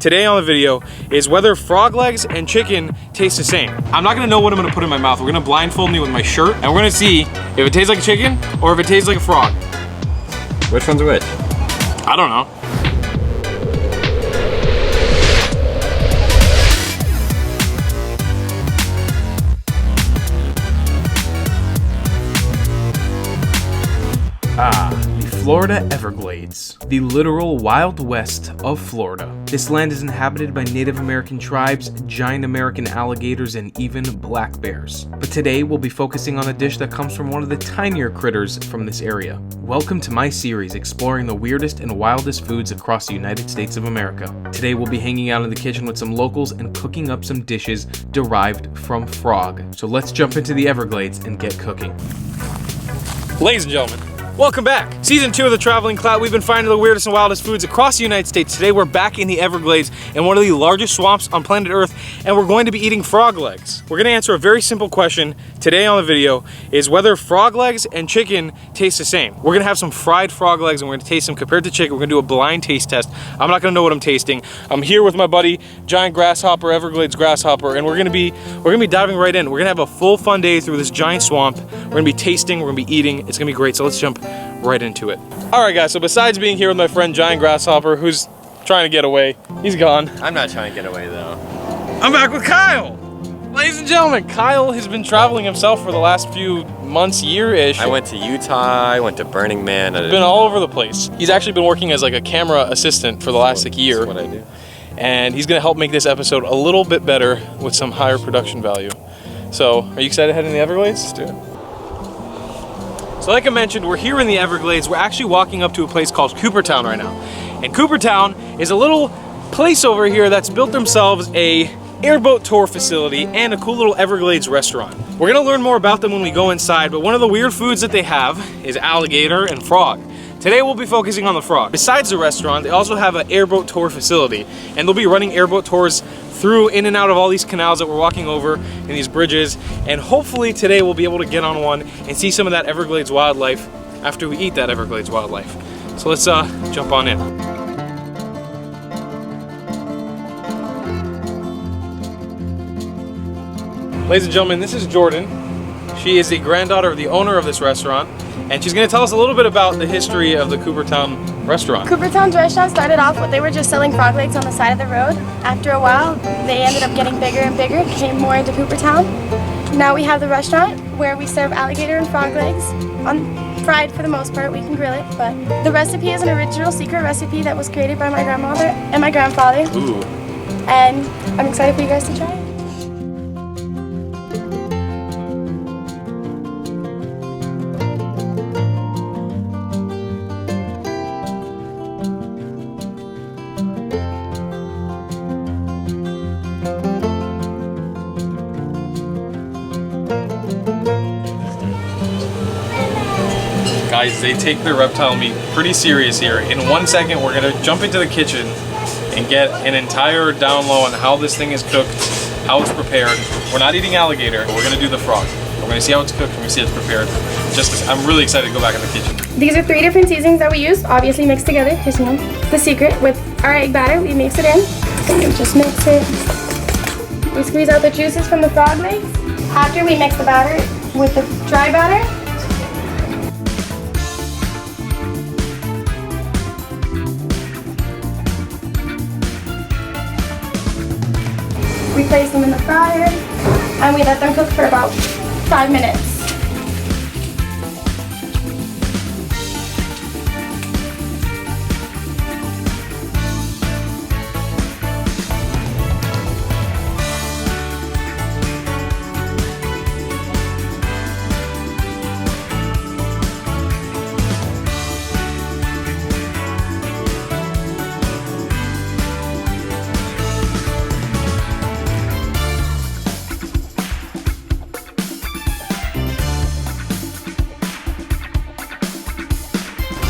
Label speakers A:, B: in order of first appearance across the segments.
A: today on the video is whether frog legs and chicken taste the same. I'm not gonna know what I'm gonna put in my mouth. We're gonna blindfold me with my shirt and we're gonna see if it tastes like a chicken or if it tastes like a frog.
B: Which one's which?
A: I don't know. The Florida Everglades, the literal Wild West of Florida. This land is inhabited by Native American tribes, giant American alligators, and even black bears. But today we'll be focusing on a dish that comes from one of the tinier critters from this area. Welcome to my series exploring the weirdest and wildest foods across the United States of America. Today we'll be hanging out in the kitchen with some locals and cooking up some dishes derived from frog. So let's jump into the Everglades and get cooking. Ladies and gentlemen, welcome back. Season 2 of the Traveling Clout. We've been finding the weirdest and wildest foods across the United States. Today we're back in the Everglades in one of the largest swamps on planet Earth, and we're going to be eating frog legs. We're gonna answer a very simple question today on the video is whether frog legs and chicken taste the same. We're gonna have some fried frog legs and we're gonna taste them compared to chicken. We're gonna do a blind taste test. I'm not gonna know what I'm tasting. I'm here with my buddy, Giant Grasshopper, Everglades Grasshopper, and we're gonna be diving right in. We're gonna have a full fun day through this giant swamp. We're gonna be tasting, we're gonna be eating. It's gonna be great, so let's jump right into it. All right, guys, so besides being here with my friend Giant Grasshopper, who's trying to get away, he's gone.
B: I'm not trying to get away though.
A: I'm back with Kyle. Ladies and gentlemen, Kyle has been traveling himself for the last few months, year-ish.
B: I went to Utah, I went to Burning Man.
A: He's been all over the place. He's actually been working as like a camera assistant for the last year.
B: That's what I do.
A: And he's gonna help make this episode a little bit better with some higher production value. So, are you excited to head in the Everglades?
B: Let's do it.
A: So like I mentioned, we're here in the Everglades. We're actually walking up to a place called Coopertown right now. And Coopertown is a little place over here that's built themselves a airboat tour facility and a cool little Everglades restaurant. We're gonna learn more about them when we go inside, but one of the weird foods that they have is alligator and frog. Today we'll be focusing on the frog. Besides the restaurant, they also have an airboat tour facility, and they'll be running airboat tours through in and out of all these canals that we're walking over and these bridges, and hopefully today we'll be able to get on one and see some of that Everglades wildlife after we eat that Everglades wildlife. So let's jump on in. Ladies and gentlemen, this is Jordan. She is the granddaughter of the owner of this restaurant, and she's gonna tell us a little bit about the history of the Coopertown restaurant.
C: Coopertown's restaurant started off they were just selling frog legs on the side of the road. After a while, they ended up getting bigger and bigger, came more into Coopertown. Now we have the restaurant where we serve alligator and frog legs, fried for the most part. We can grill it, but the recipe is an original secret recipe that was created by my grandmother and my grandfather.
A: Ooh.
C: And I'm excited for you guys to try it.
A: Guys, they take their reptile meat pretty serious here. In 1 second, we're gonna jump into the kitchen and get an entire down low on how this thing is cooked, how it's prepared. We're not eating alligator, we're gonna do the frog. We're gonna see how it's cooked, we're gonna see how it's prepared. I'm really excited to go back in the kitchen.
C: These are 3 different seasonings that we use, obviously mixed together, because you know, the secret with our egg batter, we mix it in. We just mix it. We squeeze out the juices from the frog legs. After we mix the batter with the dry batter, we place them in the fryer and we let them cook for about 5 minutes.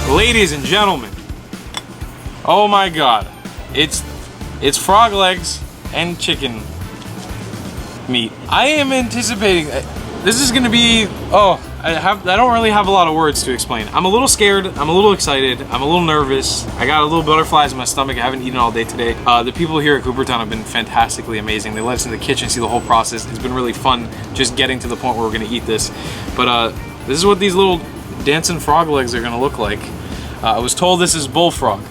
A: Ladies and gentlemen, oh my God, it's frog legs and chicken meat. I am anticipating this is gonna be, oh, I don't really have a lot of words to explain. I'm a little scared, I'm a little excited, I'm a little nervous. I got a little butterflies in my stomach. I haven't eaten all day today. The people here at Coopertown have been fantastically amazing. They let us in the kitchen, see the whole process. It's been really fun just getting to the point where we're gonna eat this. But this is what these little dancing frog legs are gonna look like. I was told this is bullfrog.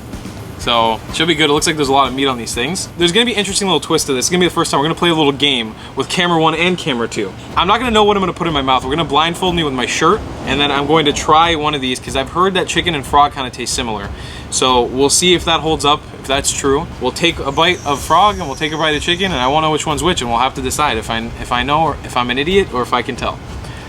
A: So, should be good. It looks like there's a lot of meat on these things. There's gonna be an interesting little twist to this. It's gonna be the first time we're gonna play a little game with camera 1 and camera 2. I'm not gonna know what I'm gonna put in my mouth. We're gonna blindfold me with my shirt, and then I'm going to try one of these because I've heard that chicken and frog kind of taste similar. So we'll see if that holds up, if that's true. We'll take a bite of frog and we'll take a bite of chicken, and I won't know which one's which, and we'll have to decide if I know, or if I'm an idiot, or if I can tell.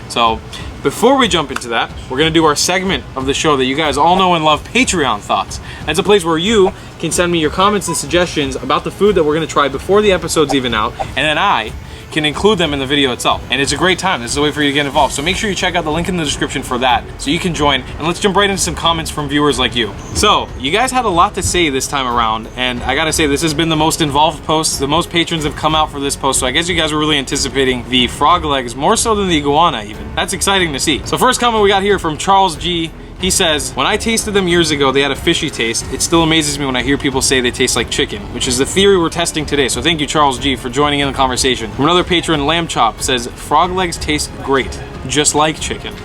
A: So, before we jump into that, we're gonna do our segment of the show that you guys all know and love, Patreon Thoughts. That's a place where you can send me your comments and suggestions about the food that we're gonna try before the episode's even out, and then I can include them in the video itself. And it's a great time. This is a way for you to get involved. So make sure you check out the link in the description for that, so you can join, and let's jump right into some comments from viewers like you. So, you guys had a lot to say this time around, and I gotta say, this has been the most involved post. The most patrons have come out for this post, so I guess you guys were really anticipating the frog legs, more so than the iguana even. That's exciting to see. So first comment we got here from Charles G. He says, when I tasted them years ago, they had a fishy taste. It still amazes me when I hear people say they taste like chicken, which is the theory we're testing today. So thank you, Charles G, for joining in the conversation. From another patron, Lamb Chop, says, frog legs taste great, just like chicken.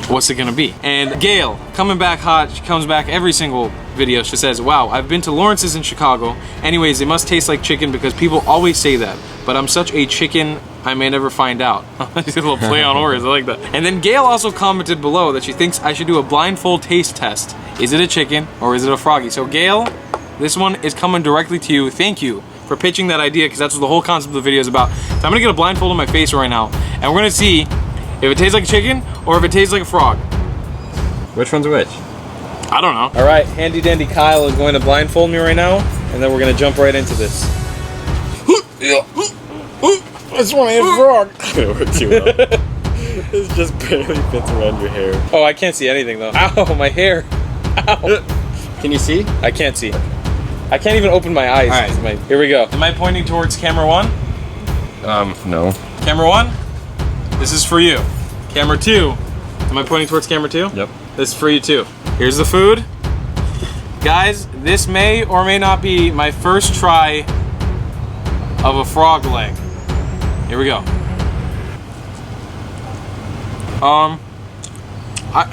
A: What's it gonna be? And Gail, coming back hot, she comes back every single video. She says, wow, I've been to Lawrence's in Chicago. Anyways, they must taste like chicken because people always say that. But I'm such a chicken, I may never find out. Just a little play on words, I like that. And then Gail also commented below that she thinks I should do a blindfold taste test. Is it a chicken or is it a froggy? So Gail, this one is coming directly to you. Thank you for pitching that idea, because that's what the whole concept of the video is about. So I'm gonna get a blindfold on my face right now, and we're gonna see if it tastes like a chicken or if it tastes like a frog.
B: Which one's which?
A: I don't know. All right, handy dandy Kyle is going to blindfold me right now, and then we're gonna jump right into this. I just want to eat a frog.
B: It worked too well. This just barely fits around your hair.
A: Oh, I can't see anything though. Ow, my hair. Ow.
B: Can you see?
A: I can't see. I can't even open my eyes.
B: All right.
A: Here we go. Am I pointing towards camera 1?
B: No.
A: Camera 1? This is for you. Camera 2. Am I pointing towards camera 2?
B: Yep.
A: This is for you too. Here's the food. Guys, this may or may not be my first try of a frog leg. Here we go. I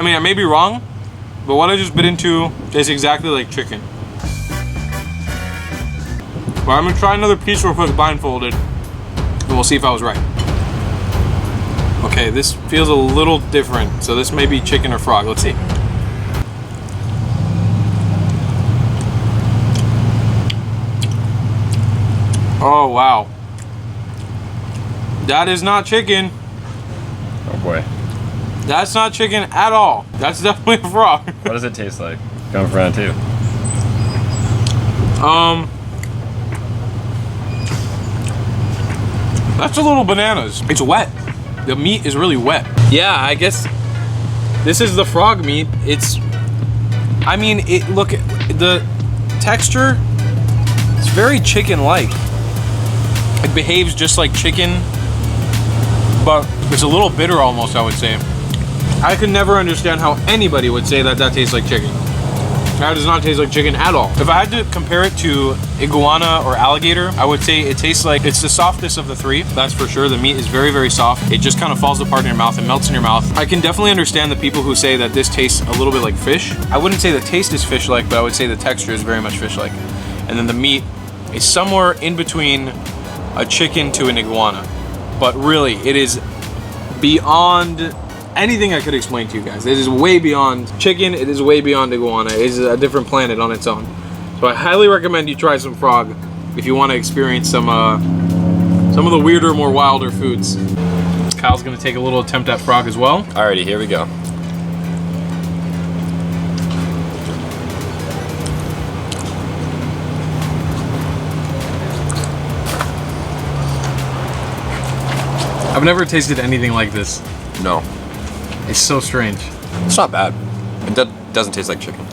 A: mean, I may be wrong, but what I just bit into tastes exactly like chicken. But I'm gonna try another piece real quick blindfolded, and we'll see if I was right. Okay, this feels a little different, so this may be chicken or frog. Let's see. Oh, wow. That is not chicken.
B: Oh boy.
A: That's not chicken at all. That's definitely a frog.
B: What does it taste like? Going for round 2.
A: That's a little bananas. It's wet. The meat is really wet. Yeah, I guess this is the frog meat. I mean, look, the texture, it's very chicken-like. It behaves just like chicken, but it's a little bitter almost, I would say. I could never understand how anybody would say that tastes like chicken. That does not taste like chicken at all. If I had to compare it to iguana or alligator, I would say it tastes like, it's the softest of the three, that's for sure. The meat is very, very soft. It just kind of falls apart in your mouth and melts in your mouth. I can definitely understand the people who say that this tastes a little bit like fish. I wouldn't say the taste is fish-like, but I would say the texture is very much fish-like. And then the meat is somewhere in between a chicken to an iguana. But really, it is beyond anything I could explain to you guys. It is way beyond chicken, it is way beyond iguana. It is a different planet on its own. So I highly recommend you try some frog if you want to experience some of the weirder, more wilder foods. Kyle's gonna take a little attempt at frog as well.
B: Alrighty, here we go.
A: I've never tasted anything like this.
B: No.
A: It's so strange.
B: It's not bad. It doesn't taste like chicken.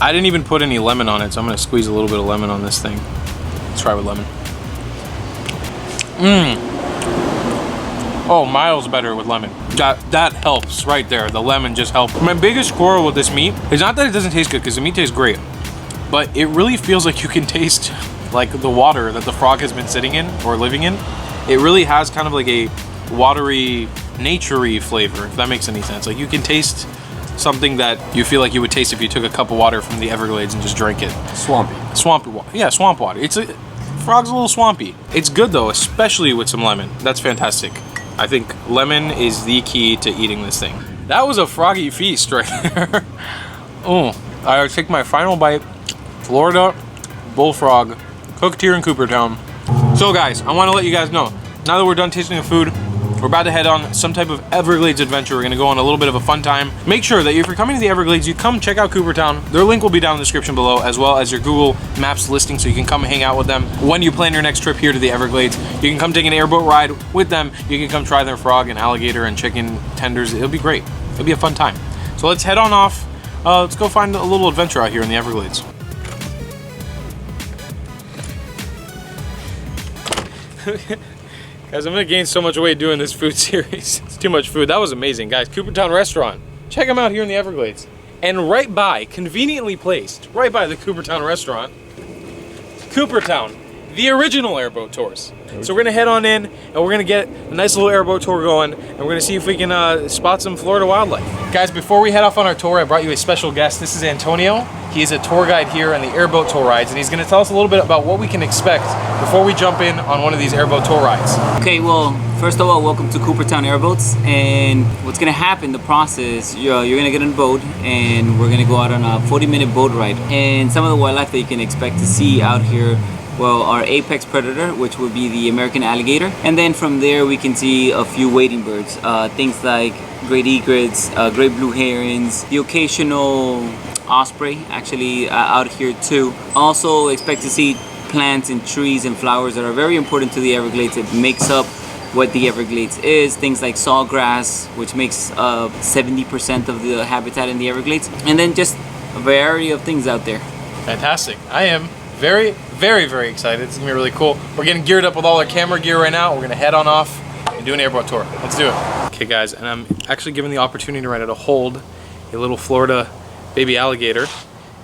A: I didn't even put any lemon on it, so I'm gonna squeeze a little bit of lemon on this thing. Let's try with lemon. Oh, miles better with lemon. That helps right there. The lemon just helps. My biggest quarrel with this meat is not that it doesn't taste good, because the meat tastes great, but it really feels like you can taste like the water that the frog has been sitting in or living in. It really has kind of like a watery, nature-y flavor, if that makes any sense. Like you can taste something that you feel like you would taste if you took a cup of water from the Everglades and just drank it.
B: Swampy.
A: Swampy water. Yeah, swamp water. Frog's a little swampy. It's good though, especially with some lemon. That's fantastic. I think lemon is the key to eating this thing. That was a froggy feast right there. Oh, I take my final bite. Florida bullfrog, cooked here in Coopertown. So guys, I want to let you guys know, now that we're done tasting the food, we're about to head on some type of Everglades adventure. We're gonna go on a little bit of a fun time. Make sure that if you're coming to the Everglades, you come check out Coopertown. Their link will be down in the description below, as well as your Google Maps listing, so you can come hang out with them. When you plan your next trip here to the Everglades, you can come take an airboat ride with them. You can come try their frog and alligator and chicken tenders. It'll be great. It'll be a fun time. So let's head on off. Let's go find a little adventure out here in the Everglades. Guys, I'm gonna gain so much weight doing this food series. It's too much food. That was amazing, guys. Coopertown restaurant. Check them out here in the Everglades. And right by, conveniently placed, right by the Coopertown restaurant, Coopertown, the original airboat tours. So we're gonna head on in and we're gonna get a nice little airboat tour going, and we're gonna see if we can spot some Florida wildlife. Guys, before we head off on our tour, I brought you a special guest. This is Antonio. He is a tour guide here on the airboat tour rides, and he's gonna tell us a little bit about what we can expect before we jump in on one of these airboat tour rides.
D: Okay, well, first of all, welcome to Coopertown Airboats. And what's gonna happen, the process, you're gonna get on a boat and we're gonna go out on a 40-minute boat ride. And some of the wildlife that you can expect to see out here, well, our apex predator, which would be the American alligator. And then from there, we can see a few wading birds, things like great egrets, great blue herons, the occasional osprey actually out here too. Also expect to see plants and trees and flowers that are very important to the Everglades. It makes up what the Everglades is. Things like sawgrass, which makes 70% of the habitat in the Everglades. And then just a variety of things out there.
A: Fantastic. I am very, very, very excited. It's gonna be really cool. We're getting geared up with all our camera gear right now. We're gonna head on off and do an airboat tour. Let's do it. Okay guys, and I'm actually given the opportunity right now to hold a little Florida baby alligator.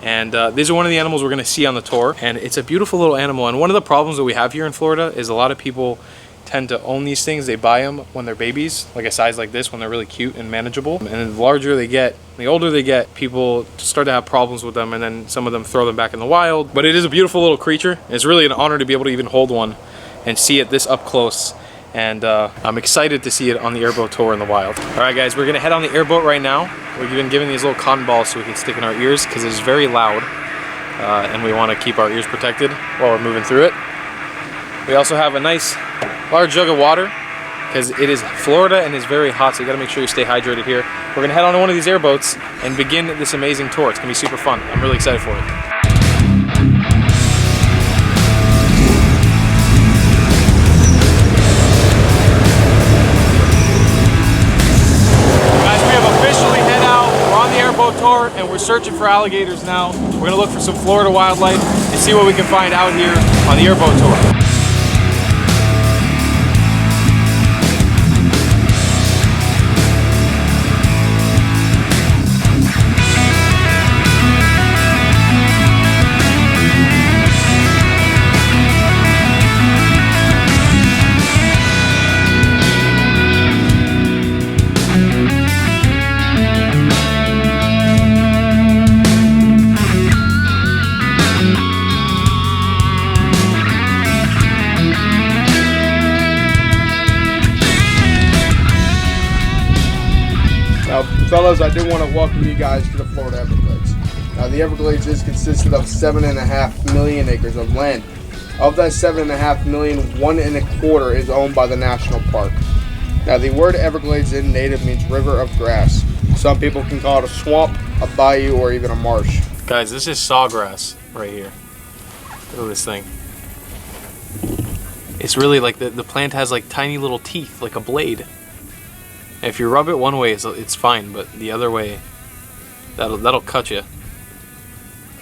A: And these are one of the animals we're gonna see on the tour. And it's a beautiful little animal. And one of the problems that we have here in Florida is a lot of people tend to own these things. They buy them when they're babies, like a size like this, when they're really cute and manageable. And the larger they get, the older they get, people start to have problems with them, and then some of them throw them back in the wild. But it is a beautiful little creature. It's really an honor to be able to even hold one and see it this up close. And I'm excited to see it on the airboat tour in the wild. All right guys, we're gonna head on the airboat right now. We've been given these little cotton balls so we can stick in our ears, because it's very loud. And we wanna keep our ears protected while we're moving through it. We also have a nice large jug of water, because it is Florida and it's very hot, so you gotta make sure you stay hydrated here. We're gonna head on to one of these airboats and begin this amazing tour. It's gonna be super fun. I'm really excited for it. Guys, we have officially head out. We're on the airboat tour and we're searching for alligators now. We're gonna look for some Florida wildlife and see what we can find out here on the airboat tour.
E: Fellas, I do want to welcome you guys to the Florida Everglades. Now, the Everglades is consisted of 7.5 million acres of land. Of that 7.5 million, 1.25 is owned by the national park. Now, the word Everglades in native means river of grass. Some people can call it a swamp, a bayou, or even a marsh.
A: Guys, this is sawgrass right here. Look at this thing. It's really like the plant has like tiny little teeth, like a blade. If you rub it one way, it's fine, but the other way, that'll cut you.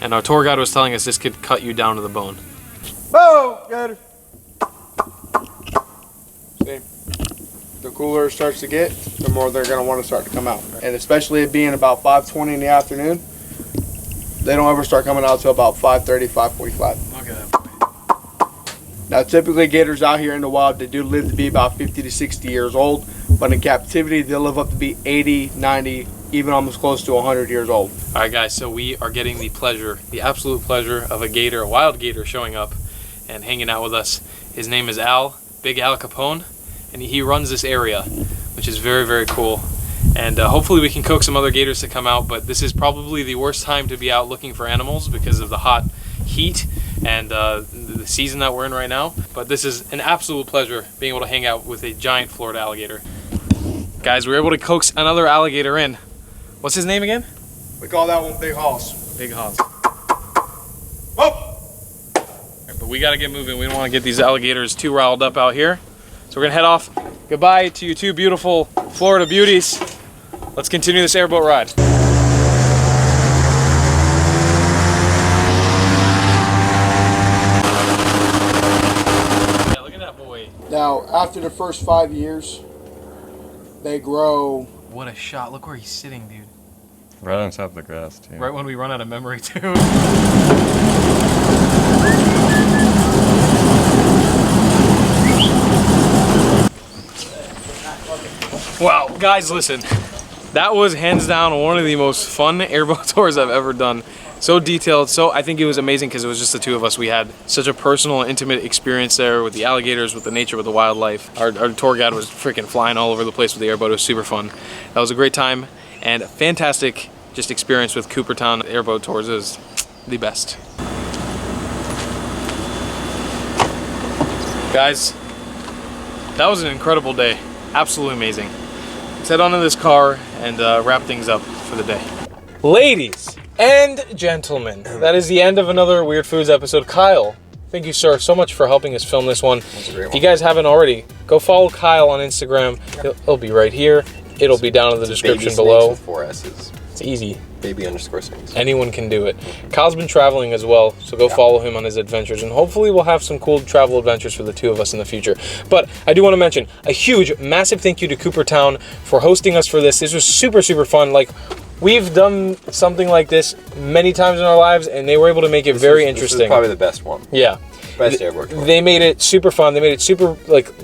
A: And our tour guide was telling us this could cut you down to the bone.
E: Whoa, got her. See? the cooler it starts to get, the more they're going to want to start to come out. And especially it being about 5:20 in the afternoon, they don't ever start coming out till about 5:30, 5:45.
A: Look at that.
E: Now, typically gators out here in the wild, they do live to be about 50 to 60 years old, but in captivity, they'll live up to be 80, 90, even almost close to 100 years old.
A: All right, guys, so we are getting the pleasure, the absolute pleasure of a gator, a wild gator showing up and hanging out with us. His name is Al, Big Al Capone, and he runs this area, which is very, very cool. And hopefully we can coax some other gators to come out, but this is probably the worst time to be out looking for animals because of the hot heat and the season that we're in right now. But this is an absolute pleasure being able to hang out with a giant Florida alligator. Guys, we were able to coax another alligator in. What's his name again?
E: We call that one Big Hoss.
A: Big Hoss.
E: Oh!
A: But we gotta get moving. We don't want to get these alligators too riled up out here. So we're gonna head off. Goodbye to you two beautiful Florida beauties. Let's continue this airboat ride. Yeah, look at that boy.
E: Now, after the first 5 years, they grow.
A: What a shot. Look where he's sitting, dude.
B: Right on top of the grass, too.
A: Right when we run out of memory, too. Wow, guys, listen. That was hands down one of the most fun airboat tours I've ever done. So detailed, I think it was amazing because it was just the two of us. We had such a personal and intimate experience there with the alligators, with the nature, with the wildlife. Our tour guide was freaking flying all over the place with the airboat. It was super fun. That was a great time and a fantastic just experience with Coopertown airboat tours. It was the best. Guys, that was an incredible day. Absolutely amazing. Let's head on in this car and wrap things up for the day. Ladies and gentlemen, that is the end of another Weird Foods episode. Kyle, thank you, sir, so much for helping us film this one. If you guys haven't already, go follow Kyle on Instagram. It'll be right here. It'll be down in the description below.
F: With 4 S's.
E: It's easy.
F: Baby_snakes.
E: Anyone can do it. Kyle's been traveling as well, so go follow him on his adventures, and hopefully we'll have some cool travel adventures for the two of us in the future. But I do want to mention a huge, massive thank you to Coopertown for hosting us for this. This was super, super fun. Like, we've done something like this many times in our lives, and they were able to make it very interesting.
F: This is probably the best one.
E: Yeah.
F: Best airboat tour.
E: They made it super fun. They made it super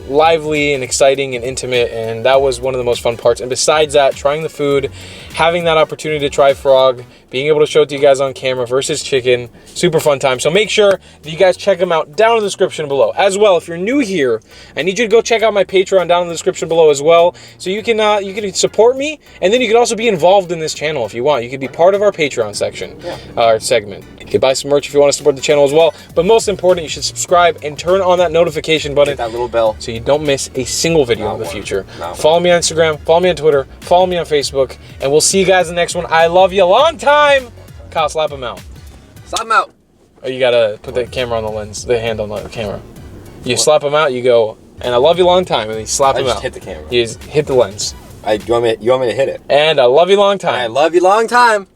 E: lively and exciting and intimate, and that was one of the most fun parts. And besides that, trying the food, having that opportunity to try frog, being able to show it to you guys on camera versus chicken, super fun time. So make sure that you guys check them out down in the description below. As well, if you're new here, I need you to go check out my Patreon down in the description below as well, so you can support me, and then you can also be involved in this channel if you want. You could be part of our Patreon section, our segment. You can buy some merch if you want to support the channel as well. But most important, you should subscribe and turn on that notification button.
F: Hit that little bell
E: So you don't miss a single video in the future. Follow me on Instagram, follow me on Twitter, follow me on Facebook, and we'll see you guys in the next one. I love you. Long time. Kyle, slap him out.
F: Slap him out.
E: Oh, you gotta put the camera on the lens, the hand on the camera. You slap him out, you go, and I love you long time, and then you slap him out.
F: I just hit the camera.
E: You just hit the lens.
F: You want me to hit it?
E: And I love you long time.
F: I love you long time.